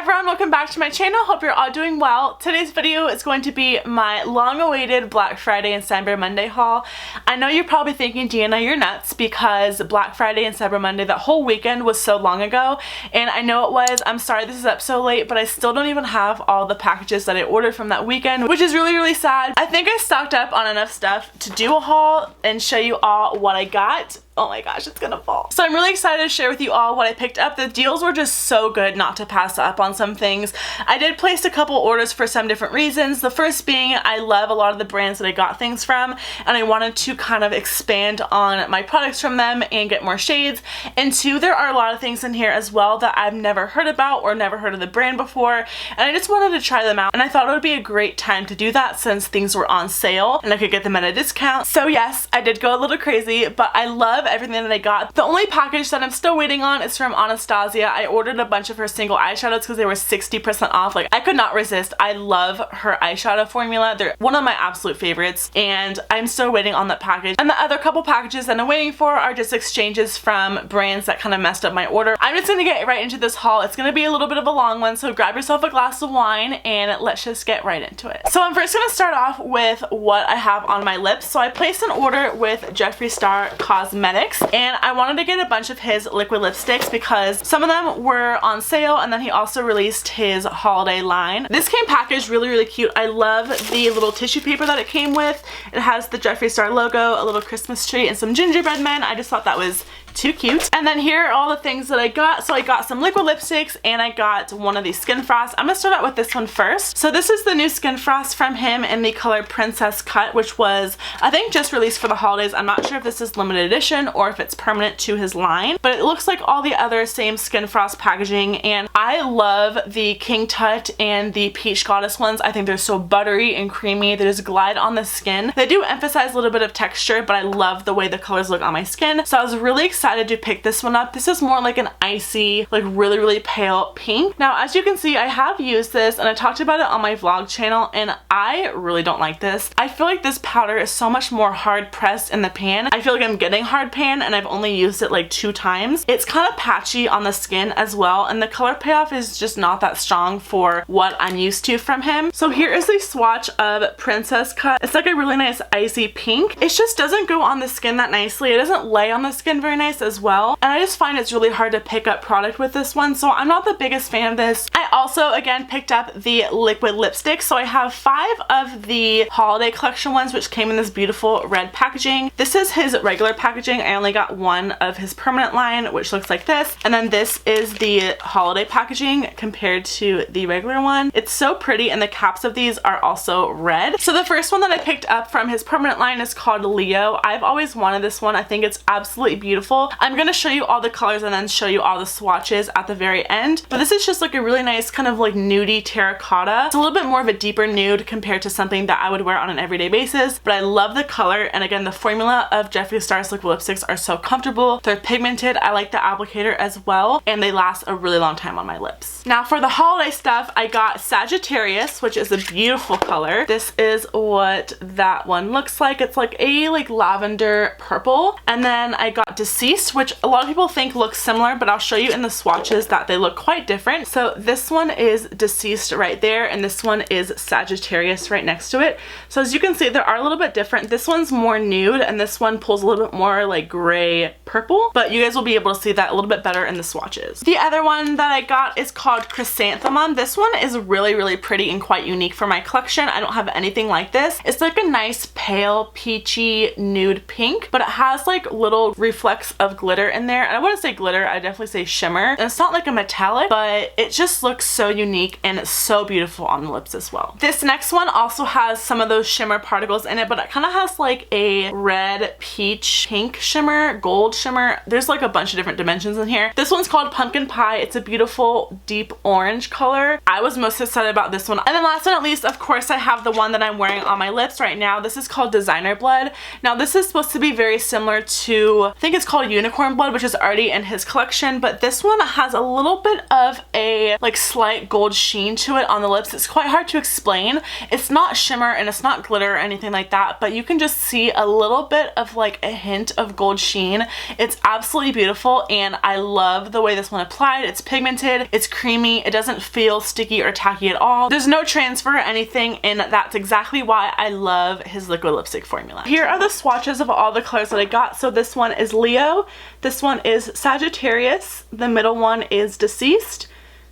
everyone, welcome back to my channel. Hope you're all doing well. Today's video is going to be my long-awaited Black Friday and Cyber Monday haul. I know you're probably thinking, Deanna, you're nuts, because Black Friday and Cyber Monday, that whole weekend was so long ago, and I know it was. I'm sorry this is up so late, but I still don't even have all the packages that I ordered from that weekend, which is really sad. I think I stocked up on enough stuff to do a haul and show you all what I got. Oh my gosh, it's gonna fall. So I'm really excited to share with you all what I picked up. The deals were just so good not to pass up on some things. I did place a couple orders for some different reasons. The first being I love a lot of the brands that I got things from, and I wanted to kind of expand on my products from them and get more shades. And two, there are a lot of things in here as well that I've never heard about or never heard of the brand before, and I just wanted to try them out, and I thought it would be a great time to do that since things were on sale and I could get them at a discount. So yes, I did go a little crazy, but I love everything that I got. The only package that I'm still waiting on is from Anastasia. I ordered a bunch of her single eyeshadows because they were 60% off. Like, I could not resist. I love her eyeshadow formula. They're one of my absolute favorites, and I'm still waiting on that package. And the other couple packages that I'm waiting for are just exchanges from brands that kind of messed up my order. I'm just gonna get right into this haul. It's gonna be a little bit of a long one, so grab yourself a glass of wine and let's just get right into it. So I'm first gonna start off with what I have on my lips. So I placed an order with Jeffree Star Cosmetics, and I wanted to get a bunch of his liquid lipsticks because some of them were on sale, and then he also released his holiday line. This came packaged really cute. I love the little tissue paper that it came with. It has the Jeffree Star logo, a little Christmas tree, and some gingerbread men. I just thought that was too cute. And then here are all the things that I got. So I got some liquid lipsticks and I got one of these Skin Frosts. I'm gonna start out with this one first. So this is the new Skin Frost from him in the color Princess Cut, which was, I think, just released for the holidays. I'm not sure if this is limited edition or if it's permanent to his line, but it looks like all the other same Skin Frost packaging, and I love the King Tut and the Peach Goddess ones. I think they're so buttery and creamy. They just glide on the skin. They do emphasize a little bit of texture, but I love the way the colors look on my skin. So I was really excited to pick this one up. This is more like an icy, like really pale pink. Now, as you can see, I have used this and I talked about it on my vlog channel, and I really don't like this. I feel like this powder is so much more hard pressed in the pan. I feel like I'm getting hard pan, and I've only used it like 2 times. It's kind of patchy on the skin as well, and the color payoff is just not that strong for what I'm used to from him. So here is a swatch of Princess Cut. It's like a really nice icy pink. It just doesn't go on the skin that nicely. It doesn't lay on the skin very nice as well, and I just find it's really hard to pick up product with this one, so I'm not the biggest fan of this. I also again picked up the liquid lipstick. So I have 5 of the holiday collection ones, which came in this beautiful red packaging. This is his regular packaging. I only got one of his permanent line, which looks like this, and then this is the holiday packaging compared to the regular one. It's so pretty, and the caps of these are also red. So the first one that I picked up from his permanent line is called Leo. I've always wanted this one. I think it's absolutely beautiful. I'm gonna show you all the colors and then show you all the swatches at the very end, but this is just like a really nice kind of like nudie terracotta. It's a little bit more of a deeper nude compared to something that I would wear on an everyday basis, but I love the color, and again, the formula of Jeffree Star's liquid lipsticks are so comfortable. They're pigmented. I like the applicator as well, and they last a really long time on my lips. Now for the holiday stuff, I got Sagittarius, which is a beautiful color. This is what that one looks like. It's like a lavender purple, and then I got Deceased, which a lot of people think looks similar, but I'll show you in the swatches that they look quite different. So this one is Deceased right there, and this one is Sagittarius right next to it. So as you can see, they are a little bit different. This one's more nude, and this one pulls a little bit more like gray purple, but you guys will be able to see that a little bit better in the swatches. The other one that I got is called Chrysanthemum. This one is really pretty and quite unique for my collection. I don't have anything like this. It's like a nice pale peachy nude pink, but it has like little reflects of glitter in there. And I wouldn't say glitter, I definitely say shimmer. And it's not like a metallic, but it just looks so unique and it's so beautiful on the lips as well. This next one also has some of those shimmer particles in it, but it kind of has like a red, peach, pink shimmer, gold shimmer. There's like a bunch of different dimensions in here. This one's called Pumpkin Pie. It's a beautiful deep orange color. I was most excited about this one. And then last but not least, of course, I have the one that I'm wearing on my lips right now. This is called Designer Blood. Now this is supposed to be very similar to, I think it's called called Unicorn Blood, which is already in his collection, but this one has a little bit of a like slight gold sheen to it on the lips. It's quite hard to explain. It's not shimmer and it's not glitter or anything like that, but you can just see a little bit of like a hint of gold sheen. It's absolutely beautiful, and I love the way this one applied. It's pigmented, it's creamy, it doesn't feel sticky or tacky at all. There's no transfer or anything, and that's exactly why I love his liquid lipstick formula. Here are the swatches of all the colors that I got. So this one is Leo, this one is Sagittarius, the middle one is Deceased,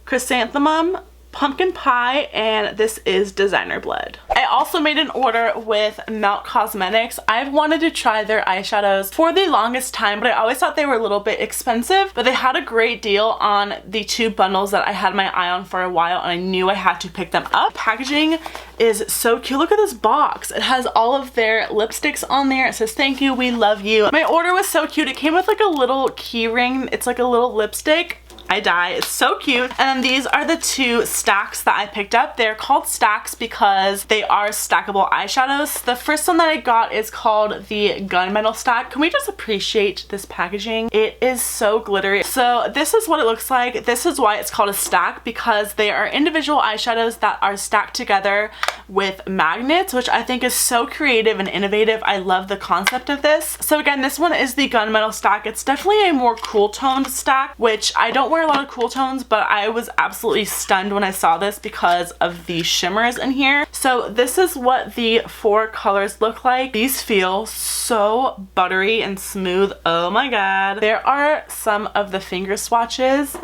Chrysanthemum, Pumpkin Pie, and this is Designer Blood. I also made an order with Melt Cosmetics. I've wanted to try their eyeshadows for the longest time, but I always thought they were a little bit expensive, but they had a great deal on the 2 bundles that I had my eye on for a while, and I knew I had to pick them up. Packaging is so cute. Look at this box. It has all of their lipsticks on there. It says, "Thank you, we love you." My order was so cute. It came with like a little key ring. It's like a little lipstick. I die. It's so cute. And then these are the 2 stacks that I picked up. They're called stacks because they are stackable eyeshadows. The first one that I got is called the Gunmetal stack. Can we just appreciate this packaging? It is so glittery. So this is what it looks like. This is why it's called a stack, because they are individual eyeshadows that are stacked together with magnets, which I think is so creative and innovative. I love the concept of this. So again, this one is the Gunmetal stack. It's definitely a more cool toned stack, which I don't wear a lot of cool tones, but I was absolutely stunned when I saw this because of the shimmers in here. So this is what the 4 colors look like. These feel so buttery and smooth. Oh my god. There are some of the finger swatches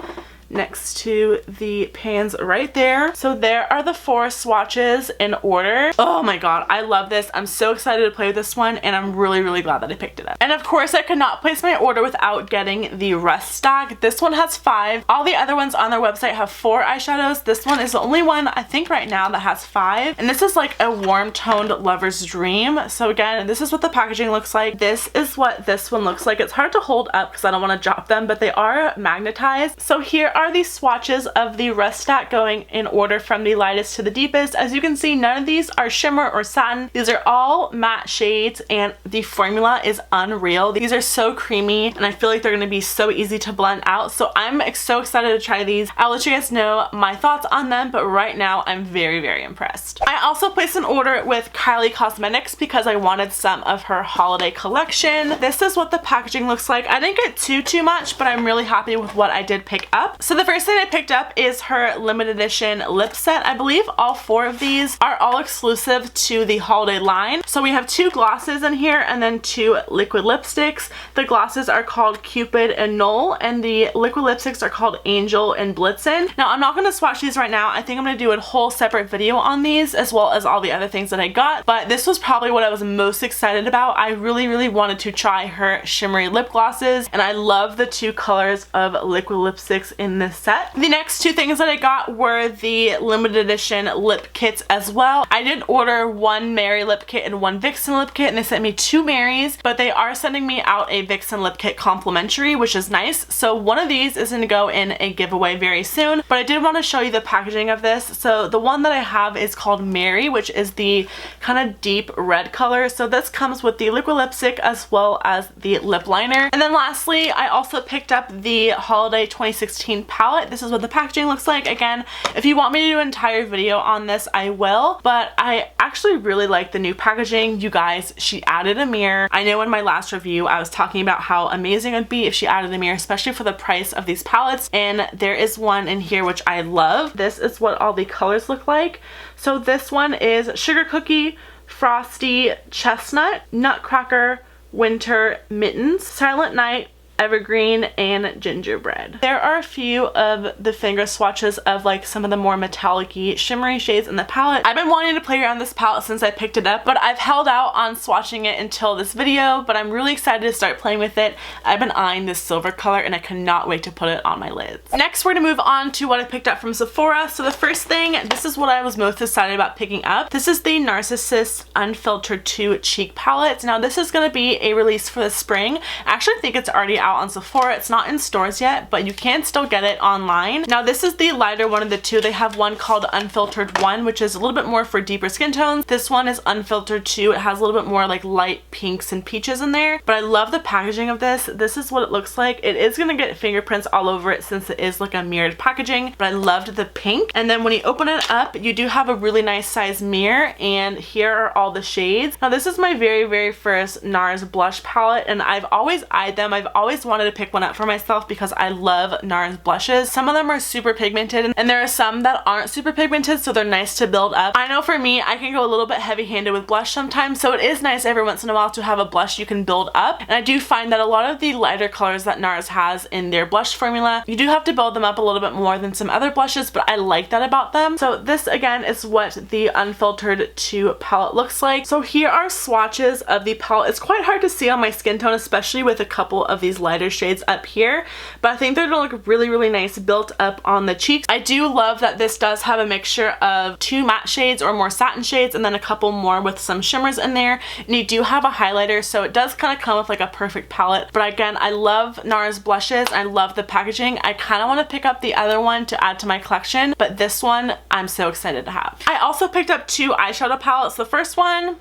next to the pans right there. So there are the 4 swatches in order. Oh my god, I love this. I'm so excited to play with this one, and I'm really, really glad that I picked it up. And of course, I could not place my order without getting the Rust stack. This one has 5. All the other ones on their website have 4 eyeshadows. This one is the only one, I think right now, that has 5. And this is like a warm toned lover's dream. So again, this is what the packaging looks like. This is what this one looks like. It's hard to hold up because I don't want to drop them, but they are magnetized. So here are these swatches of the Rust stack going in order from the lightest to the deepest. As you can see, none of these are shimmer or satin. These are all matte shades, and the formula is unreal. These are so creamy, and I feel like they're going to be so easy to blend out. So I'm so excited to try these. I'll let you guys know my thoughts on them, but right now I'm very, very impressed. I also placed an order with Kylie Cosmetics because I wanted some of her holiday collection. This is what the packaging looks like. I didn't get too much, but I'm really happy with what I did pick up. So the first thing I picked up is her limited edition lip set. I believe all 4 of these are all exclusive to the holiday line. So we have 2 glosses in here and then 2 liquid lipsticks. The glosses are called Cupid and Knoll, and the liquid lipsticks are called Angel and Blitzen. Now I'm not going to swatch these right now. I think I'm going to do a whole separate video on these as well as all the other things that I got, but this was probably what I was most excited about. I really, really wanted to try her shimmery lip glosses, and I love the 2 colors of liquid lipsticks in this set. The next 2 things that I got were the limited edition lip kits as well. I did order 1 Mary lip kit and 1 Vixen lip kit, and they sent me 2 Marys, but they are sending me out a Vixen lip kit complimentary, which is nice. So one of these is going to go in a giveaway very soon, but I did want to show you the packaging of this. So the one that I have is called Mary, which is the kind of deep red color. So this comes with the liquid lipstick as well as the lip liner. And then lastly, I also picked up the Holiday 2016 palette. This is what the packaging looks like. Again, if you want me to do an entire video on this, I will, but I actually really like the new packaging. You guys, she added a mirror. I know in my last review I was talking about how amazing it would be if she added a mirror, especially for the price of these palettes, and there is one in here which I love. This is what all the colors look like. So this one is Sugar Cookie, Frosty, Chestnut, Nutcracker, Winter, Mittens, Silent Night, Evergreen, and Gingerbread. There are a few of the finger swatches of like some of the more metallic-y shimmery shades in the palette. I've been wanting to play around this palette since I picked it up, but I've held out on swatching it until this video, but I'm really excited to start playing with it. I've been eyeing this silver color and I cannot wait to put it on my lids. Next, we're gonna move on to what I picked up from Sephora. So the first thing, this is what I was most excited about picking up. This is the Narcissus Unfiltered 2 Cheek Palette. Now this is gonna be a release for the spring. I actually think it's already out out on Sephora. It's not in stores yet, but you can still get it online. Now this is the lighter one of the two. They have one called Unfiltered 1, which is a little bit more for deeper skin tones. This one is Unfiltered 2. It has a little bit more like light pinks and peaches in there, but I love the packaging of this. This is what it looks like. It is gonna get fingerprints all over it since it is like a mirrored packaging, but I loved the pink. And then when you open it up, you do have a really nice size mirror, and here are all the shades. Now this is my very first NARS blush palette, and I've always eyed them. I've always wanted to pick one up for myself because I love NARS blushes. Some of them are super pigmented, and there are some that aren't super pigmented, so they're nice to build up. I know for me, I can go a little bit heavy-handed with blush sometimes, so it is nice every once in a while to have a blush you can build up. And I do find that a lot of the lighter colors that NARS has in their blush formula, you do have to build them up a little bit more than some other blushes, but I like that about them. So this again is what the Unfiltered 2 palette looks like. So here are swatches of the palette. It's quite hard to see on my skin tone, especially with a couple of these lighter shades up here, but I think they're gonna look really nice built up on the cheeks. I do love that this does have a mixture of 2 matte shades or more satin shades, and then a couple more with some shimmers in there, and you do have a highlighter, so it does kind of come with like a perfect palette. But again, I love NARS blushes. I love the packaging. I kind of want to pick up the other one to add to my collection, but this one I'm so excited to have. I also picked up 2 eyeshadow palettes. The first one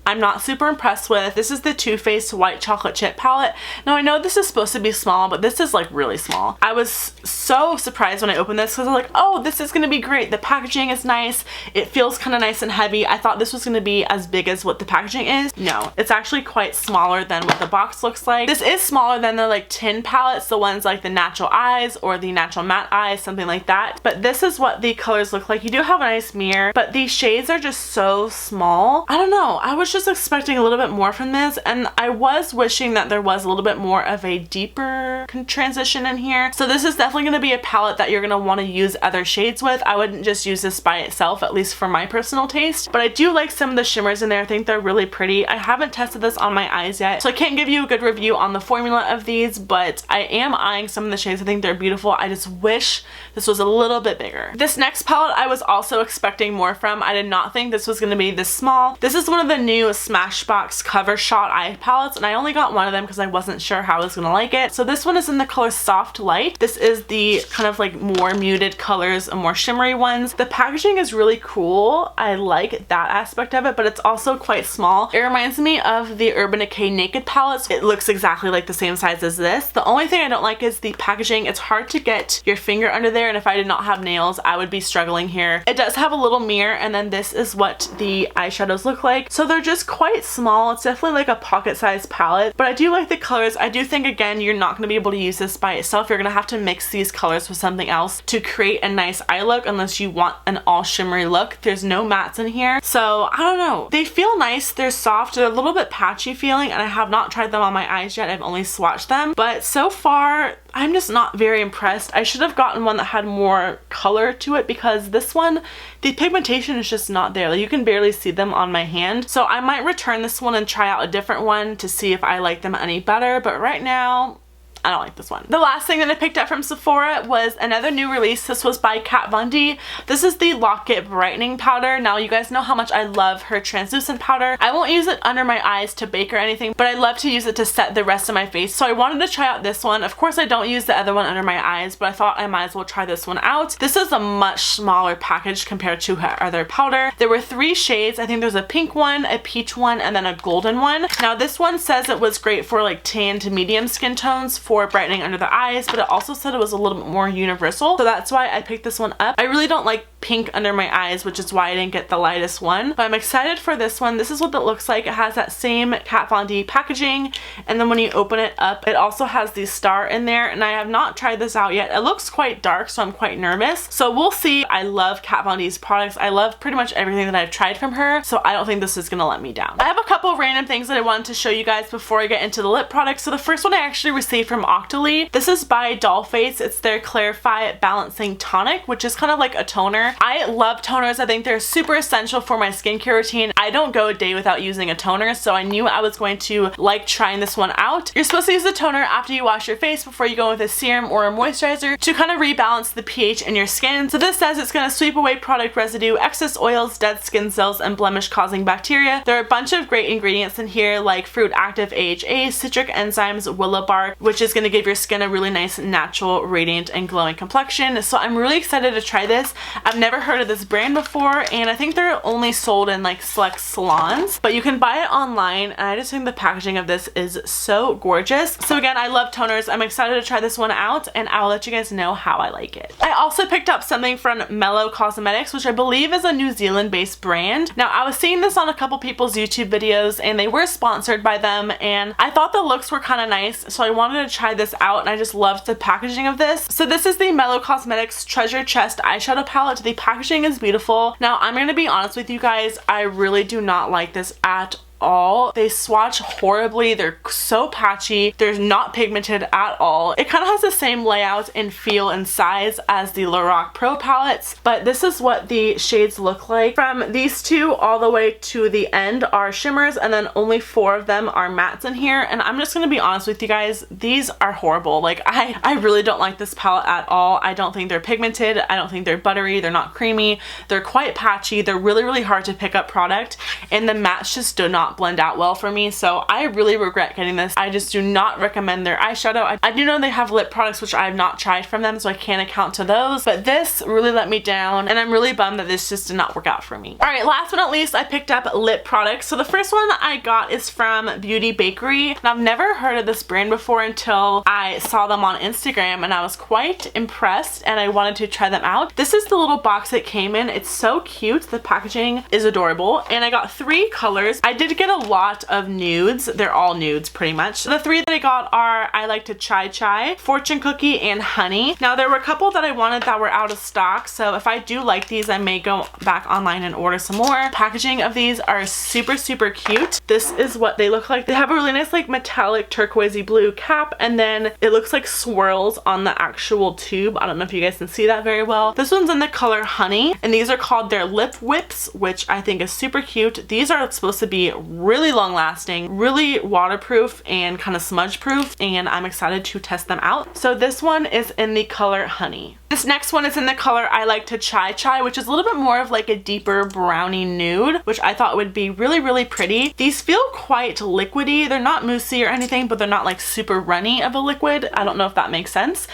I'm not super impressed with. This is the Too Faced White Chocolate Chip palette. Now I know this is supposed to be small, but this is like really small. I was so surprised when I opened this because I'm like, oh, this is gonna be great. The packaging is nice. It feels kind of nice and heavy. I thought this was gonna be as big as what the packaging is. No, it's actually quite smaller than what the box looks like. This is smaller than the like tin palettes, the ones like the Natural Eyes or the Natural Matte Eyes, something like that. But this is what the colors look like. You do have a nice mirror, but these shades are just so small. I don't know. I was just expecting a little bit more from this, and I was wishing that there was a little bit more of a deeper transition in here. So this is definitely going to be a palette that you're going to want to use other shades with. I wouldn't just use this by itself, at least for my personal taste, but I do like some of the shimmers in there. I think they're really pretty. I haven't tested this on my eyes yet, so I can't give you a good review on the formula of these, but I am eyeing some of the shades. I think they're beautiful. I just wish this was a little bit bigger. This next palette I was also expecting more from. I did not think this was going to be this small. This is one of the new SMASHBOX Cover Shot eye palettes, and I only got one of them because I wasn't sure how I was gonna like it. So this one is in the color Soft Light. This is the kind of like more muted colors and more shimmery ones. The packaging is really cool. I like that aspect of it, but it's also quite small. It reminds me of the Urban Decay Naked palettes. It looks exactly like the same size as this. The only thing I don't like is the packaging. It's hard to get your finger under there, and if I did not have nails, I would be struggling here. It does have a little mirror, and then this is what the eyeshadows look like. So they're just quite small. It's definitely like a pocket-sized palette, but I do like the colors. I do think, again, you're not going to be able to use this by itself. You're going to have to mix these colors with something else to create a nice eye look, unless you want an all shimmery look. There's no mattes in here, so I don't know. They feel nice. They're soft. They're a little bit patchy feeling, and I have not tried them on my eyes yet. I've only swatched them, but so far I'm just not very impressed. I should have gotten one that had more color to it, because this one, the pigmentation is just not there. Like, you can barely see them on my hand. So I might return this one and try out a different one to see if I like them any better, but right now I don't like this one. The last thing that I picked up from Sephora was another new release. This was by Kat Von D. This is the Lock It Brightening Powder. Now, you guys know how much I love her translucent powder. I won't use it under my eyes to bake or anything, but I love to use it to set the rest of my face. So I wanted to try out this one. Of course, I don't use the other one under my eyes, but I thought I might as well try this one out. This is a much smaller package compared to her other powder. There were 3 shades. I think there's a pink one, a peach one, and then a golden one. Now, this one says it was great for like tan to medium skin tones for brightening under the eyes, but it also said it was a little bit more universal, so that's why I picked this one up. I really don't like pink under my eyes, which is why I didn't get the lightest one, but I'm excited for this one. This is what it looks like. It has that same Kat Von D packaging, and then when you open it up, it also has the star in there, and I have not tried this out yet. It looks quite dark, so I'm quite nervous, so we'll see. I love Kat Von D's products. I love pretty much everything that I've tried from her, so I don't think this is gonna let me down. I have a couple of random things that I wanted to show you guys before I get into the lip products. So the first one I actually received from Octoly. This is by Dollface. It's their Clarify Balancing Tonic, which is kind of like a toner. toner. I love toners. I think they're super essential for my skincare routine. I don't go a day without using a toner, so I knew I was going to like trying this one out. You're supposed to use the toner after you wash your face before you go with a serum or a moisturizer to kind of rebalance the pH in your skin. So this says it's going to sweep away product residue, excess oils, dead skin cells, and blemish causing bacteria. There are a bunch of great ingredients in here like fruit active AHA, citric enzymes, willow bark, which is going to give your skin a really nice natural radiant and glowing complexion. So I'm really excited to try this. I've never heard of this brand before, and I think they're only sold in like select salons, but you can buy it online, and I just think the packaging of this is so gorgeous. So again, I love toners. I'm excited to try this one out, and I'll let you guys know how I like it. I also picked up something from MELLOW Cosmetics, which I believe is a New Zealand based brand. Now I was seeing this on a couple people's YouTube videos, and they were sponsored by them, and I thought the looks were kind of nice, so I wanted to try this out, and I just loved the packaging of this. So this is the MELLOW Cosmetics Treasure Chest eyeshadow palette. The packaging is beautiful. Now I'm going to be honest with you guys, I really do not like this at all. They swatch horribly. They're so patchy. They're not pigmented at all. It kind of has the same layout and feel and size as the Lorac Pro palettes, but this is what the shades look like. From these two all the way to the end are shimmers, and then only 4 of them are mattes in here, and I'm just gonna be honest with you guys, these are horrible. Like I really don't like this palette at all. I don't think they're pigmented. I don't think they're buttery. They're not creamy. They're quite patchy. They're really hard to pick up product, and the mattes just do not blend out well for me, so I really regret getting this. I just do not recommend their eyeshadow. I do know they have lip products which I have not tried from them, so I can't account to those, but this really let me down, and I'm really bummed that this just did not work out for me. Alright, last but not least, I picked up lip products. So the first one I got is from Beauty Bakerie, and I've never heard of this brand before until I saw them on Instagram, and I was quite impressed, and I wanted to try them out. This is the little box it came in. It's so cute. The packaging is adorable, and I got 3 colors. I did get a lot of nudes. They're all nudes pretty much. The 3 that I got are I Like to Chai Chai, Fortune Cookie, and Honey. Now there were a couple that I wanted that were out of stock, so if I do like these, I may go back online and order some more. Packaging of these are super cute. This is what they look like. They have a really nice like metallic turquoisey blue cap, and then it looks like swirls on the actual tube. I don't know if you guys can see that very well. This one's in the color Honey, and these are called their lip whips, which I think is super cute. These are supposed to be really long lasting, really waterproof, and kind of smudge proof, and I'm excited to test them out. So this one is in the color Honey. This next one is in the color I Like to Chai Chai, which is a little bit more of like a deeper brownie nude, which I thought would be really pretty. These feel quite liquidy. They're not moussey or anything, but they're not like super runny of a liquid. I don't know if that makes sense.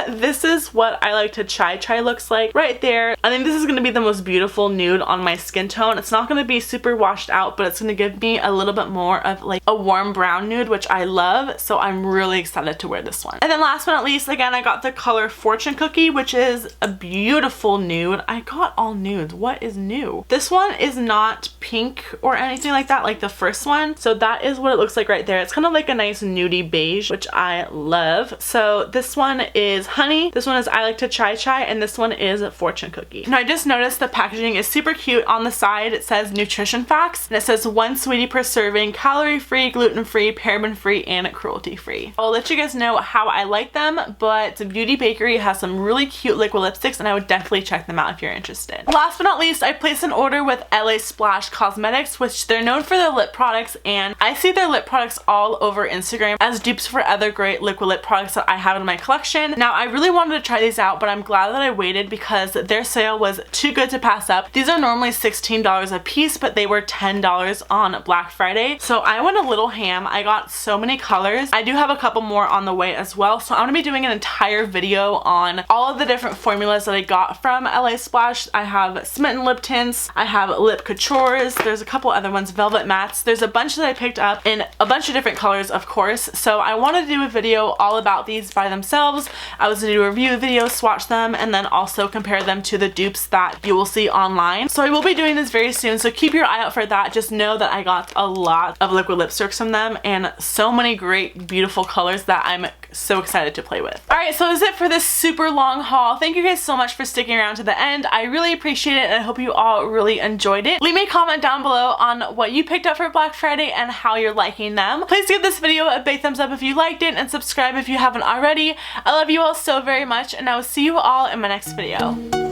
This is what I Like to Chai Chai looks like right there. I think this is going to be the most beautiful nude on my skin tone. It's not going to be super washed out, but it's going to give me a little bit more of like a warm brown nude, which I love, so I'm really excited to wear this one. And then last but not least, again, I got the color Fortune Cookie, which is a beautiful nude. I got all nudes. What is new? This one is not pink or anything like that like the first one, so that is what it looks like right there. It's kind of like a nice nudie beige, which I love. So this one is Honey, this one is I Like to Chai Chai, and this one is Fortune Cookie. Now I just noticed the packaging is super cute. On the side it says nutrition facts, and it says 1 sweetie per serving, calorie-free, gluten-free, paraben-free, and cruelty-free. I'll let you guys know how I like them, but Beauty Bakerie has some really cute liquid lipsticks, and I would definitely check them out if you're interested. Last but not least, I placed an order with LA Splash Cosmetics, which they're known for their lip products, and I see their lip products all over Instagram as dupes for other great liquid lip products that I have in my collection. Now, I really wanted to try these out, but I'm glad that I waited because their sale was too good to pass up. These are normally $16 a piece, but they were $10 on Black Friday, so I went a little ham. I got so many colors. I do have a couple more on the way as well, so I'm going to be doing an entire video on all of the different formulas that I got from LA Splash. I have Smitten lip tints, I have lip coutures, there's a couple other ones, velvet mattes. There's a bunch that I picked up in a bunch of different colors, of course, so I wanted to do a video all about these by themselves. I was going to do a review video, swatch them, and then also compare them to the dupes that you will see online. So I will be doing this very soon, so keep your eye out for that. Just know that I got a lot of liquid lipsticks from them and so many great beautiful colors that I'm so excited to play with. Alright, so is it for this super long haul. Thank you guys so much for sticking around to the end. I really appreciate it, and I hope you all really enjoyed it. Leave me a comment down below on what you picked up for Black Friday and how you're liking them. Please give this video a big thumbs up if you liked it, and subscribe if you haven't already. I love you all so very much, and I will see you all in my next video.